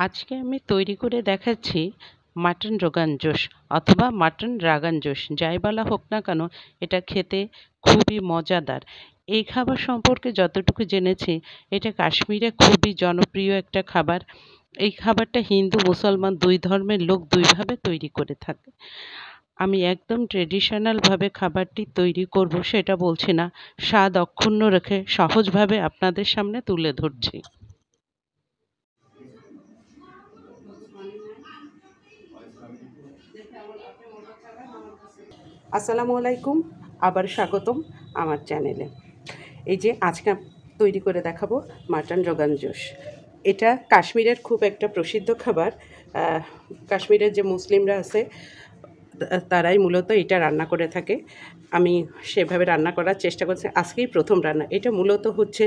আজকে আমি তৈরি করে দেখাচ্ছি মাটন রোগান জোশ অথবা মাটন রাগান জোশ, যাই বলা হোক না কেন এটা খেতে খুবই মজাদার। এই খাবার সম্পর্কে যতটুকু জেনেছি, এটা কাশ্মীরে খুবই জনপ্রিয় একটা খাবার। এই খাবারটা হিন্দু মুসলমান দুই ধর্মের লোক দুইভাবে তৈরি করে থাকে। আমি একদম ট্রেডিশনালভাবে খাবারটি তৈরি করব সেটা বলছি না, স্বাদ অক্ষুণ্ণ রেখে সহজভাবে আপনাদের সামনে তুলে ধরছি। আসসালামু আলাইকুম, আবার স্বাগতম আমার চ্যানেলে। এই যে আজকে তৈরি করে দেখাবো মাটন রোগান জোশ। এটা কাশ্মীরের খুব একটা প্রসিদ্ধ খাবার। কাশ্মীরের যে মুসলিমরা আছে তারাই মূলত এটা রান্না করে থাকে। আমি সেভাবে রান্না করার চেষ্টা করছি, আজকেই প্রথম রান্না। এটা মূলত হচ্ছে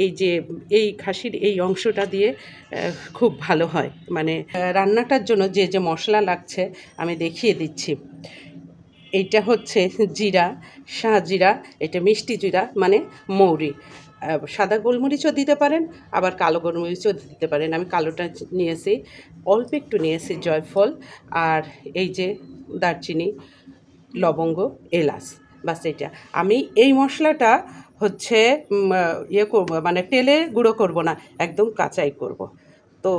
এই যে এই খাসির এই অংশটা দিয়ে খুব ভালো হয়। মানে রান্নাটার জন্য যে যে মশলা লাগছে আমি দেখিয়ে দিচ্ছি। এইটা হচ্ছে জিরা, শাহজিরা, এটা মিষ্টি জিরা মানে মৌরি। সাদা গোলমরিচও দিতে পারেন, আবার কালো গোলমরিচও দিতে পারেন। আমি কালোটা নিয়েছি, অল্প একটু নিয়েছি জয়ফল, আর এই যে দারচিনি, লবঙ্গ, এলাচ, বাস এটা। আমি এই মশলাটা হচ্ছে ইয়ে করবো, মানে তেলে গুঁড়ো করব না, একদম কাঁচাই করব। তো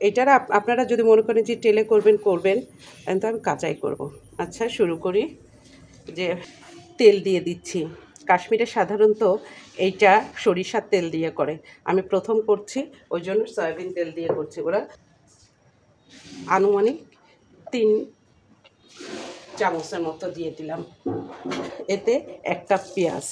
এটার আপনারা যদি মনে করেন যে তেলে করবেন করবেন, কিন্তু আমি কাঁচাই করব। আচ্ছা, শুরু করি। যে তেল দিয়ে দিচ্ছি। কাশ্মীরে সাধারণত এইটা সরিষার তেল দিয়ে করে, আমি প্রথম করছি ওই জন্য সয়াবিন তেল দিয়ে করছি। ওরা আনুমানিক 3 চামচের মতো দিয়ে দিলাম। এতে 1 কাপ পেঁয়াজ,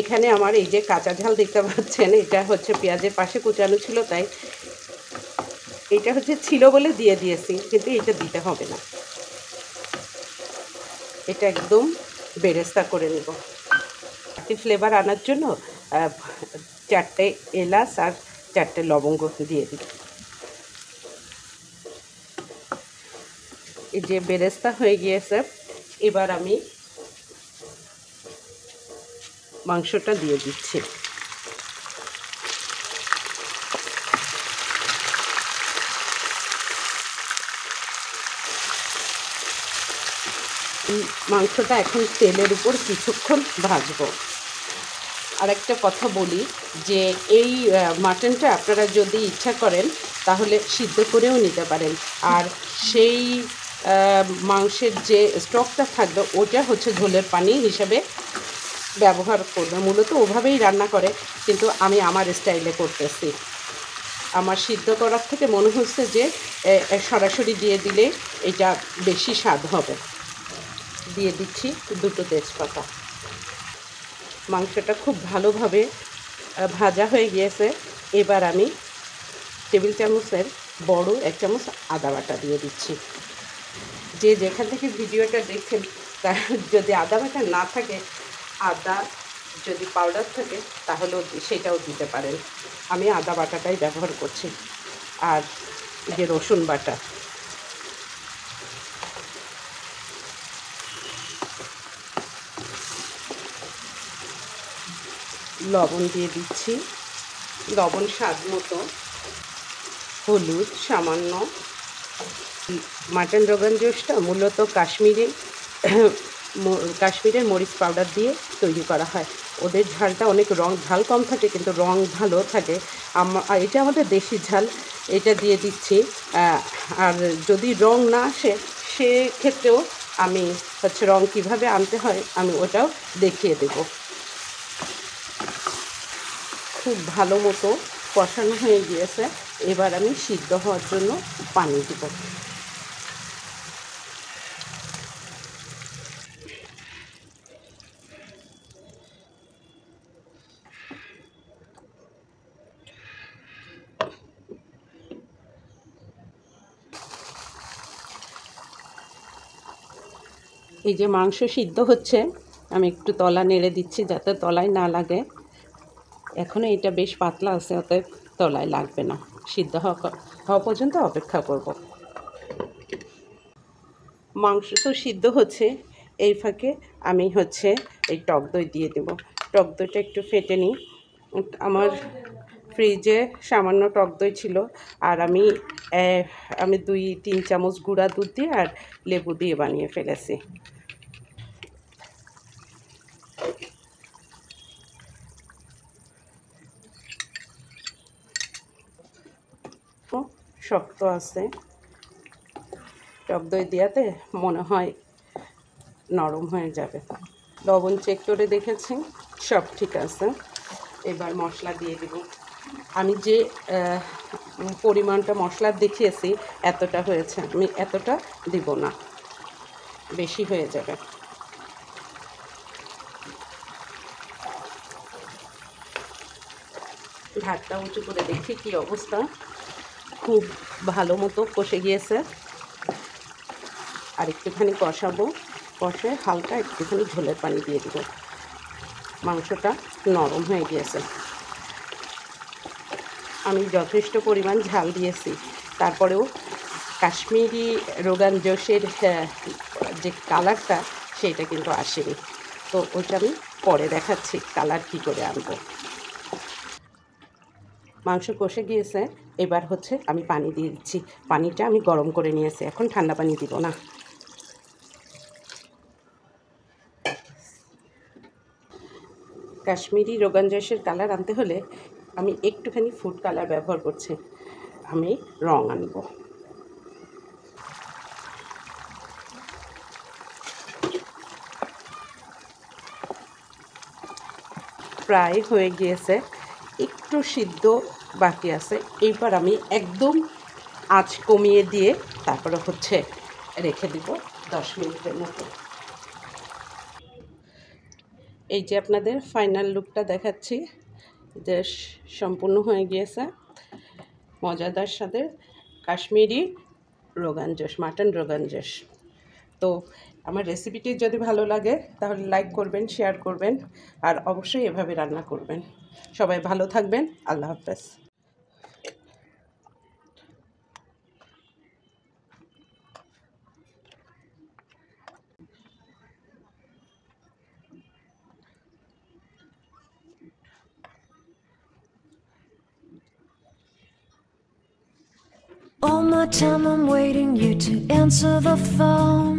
এখানে আমার এই যে কাঁচা ঝাল দেখতে পাচ্ছেন, এটা হচ্ছে পেঁয়াজের পাশে কুচানো ছিল, তাই এটা হচ্ছে ছিল বলে দিয়ে দিয়েছি, কিন্তু এটা দিতে হবে না। এটা একদম বেরেস্তা করে নেব। ফ্লেভার আনার জন্য 4টে এলাচ আর 4টে লবঙ্গ দিয়ে দিই। এই যে বেরেস্তা হয়ে গিয়েছে, এবার আমি মাংসটা দিয়ে দিচ্ছি। মাংসটা এখন তেলের উপর কিছুক্ষণ ভাজবো। আর একটা কথা বলি যে এই মাটনটা আপনারা যদি ইচ্ছা করেন তাহলে সিদ্ধ করেও নিতে পারেন, আর সেই মাংসের যে স্টকটা থাকবে ওটা হচ্ছে ঝোলের পানি হিসেবে ব্যবহার করবে। মূলত ওভাবেই রান্না করে, কিন্তু আমি আমার স্টাইলে করতেছি। আমার সিদ্ধ করার থেকে মনে হচ্ছে যে সরাসরি দিয়ে দিলে এটা বেশি স্বাদ হবে। দিয়ে দিচ্ছি 2টো তেজপাতা। মাংসটা খুব ভালোভাবে ভাজা হয়ে গিয়েছে। এবার আমি টেবিল চামচের বড় 1 চামচ আদা বাটা দিয়ে দিচ্ছি। যে যেখান থেকে ভিডিওটা দেখছেন তার যদি আদা বাটা না থাকে, আদা যদি পাউডার থাকে তাহলেও সেটাও দিতে পারেন। আমি আদা বাটাটাই ব্যবহার করছি। আর যে রসুন বাটা, লবণ দিয়ে দিচ্ছি, লবণ স্বাদ মতো, হলুদ সামান্য। মাটন রোগান জোশটা মূলত কাশ্মীরের মরিচ পাউডার দিয়ে তৈরি করা হয়। ওদের ঝালটা অনেক ঝাল কম থাকে, কিন্তু রং ভালো থাকে। এটা আমাদের দেশি ঝাল, এটা দিয়ে দিচ্ছি। আর যদি রং না আসে সেক্ষেত্রেও আমি হচ্ছে রং কীভাবে আনতে হয় আমি ওটাও দেখিয়ে দেব। খুব ভালো মতো কষানো হয়ে গিয়েছে, এবার আমি সিদ্ধ হওয়ার জন্য পানি দেব। এই যে মাংস সিদ্ধ হচ্ছে, আমি একটু তলা নেড়ে দিচ্ছি যাতে তলায় না লাগে। এখনও এটা বেশ পাতলা আছে, অতএব তলায় লাগবে না। সিদ্ধ হওয়া পর্যন্ত অপেক্ষা করব। মাংস তো সিদ্ধ হচ্ছে, এই ফাঁকে আমি হচ্ছে এই টক দই দিয়ে দেব। টক দইটা একটু ফেটে নিই। আমার ফ্রিজে সামান্য টক দই ছিল, আর আমি 2-3 চামচ গুঁড়া দুধ দিয়ে আর লেবু দিয়ে বানিয়ে ফেলেছি। শক্ত আছে, টক দই দেওয়াতে মনে হয় নরম হয়ে যাবে। লবণ চেক করে দেখেছি, সব ঠিক আছে। এবার মশলা দিয়ে দিব। আমি যে পরিমাণটা মশলা দেখিয়েছি এতটা হয়েছে, আমি এতটা দিব না, বেশি হয়ে যাবে। ভাতটা উঁচু করে দেখি কি অবস্থা। খুব ভালো মতো কষে গিয়েছে। আর একটুখানি কষাবো, কষে হালকা একটুখানি ঝোলের পানি দিয়ে দিব। মাংসটা নরম হয়ে গিয়েছে। আমি যথেষ্ট পরিমাণ ঝাল দিয়েছি, তারপরেও কাশ্মীরি রোগান জোশের যে কালারটা সেটা কিন্তু আসেনি। তো ওইটা আমি পরে দেখাচ্ছি কালার কী করে আনবো। মাংস কষে গিয়েছে, এবার হচ্ছে আমি পানি দিয়ে দিচ্ছি। পানিটা আমি গরম করে নিয়েছি, এখন ঠান্ডা পানি দিব না। কাশ্মীরি রোগান জোশের কালার আনতে হলে আমি একটুখানি ফুড কালার ব্যবহার করছি। আমি রং আনব। প্রায় হয়ে গিয়েছে, একটু সিদ্ধ বাকি আছে। এইবার আমি একদম আঁচ কমিয়ে দিয়ে তারপরে হচ্ছে রেখে দিব 10 মিনিটের মতো। এই যে আপনাদের ফাইনাল লুকটা দেখাচ্ছি, যে সম্পূর্ণ হয়ে গিয়েছে মজাদার সাথে কাশ্মীরি রোগান জোশ, মাটন রোগান জোশ। তো আমার রেসিপিটি যদি ভালো লাগে তাহলে লাইক করবেন, শেয়ার করবেন, আর অবশ্যই এভাবে রান্না করবেন। সবাই ভালো থাকবেন। আল্লাহ হাফেজ। All my time I'm waiting you to answer the phone.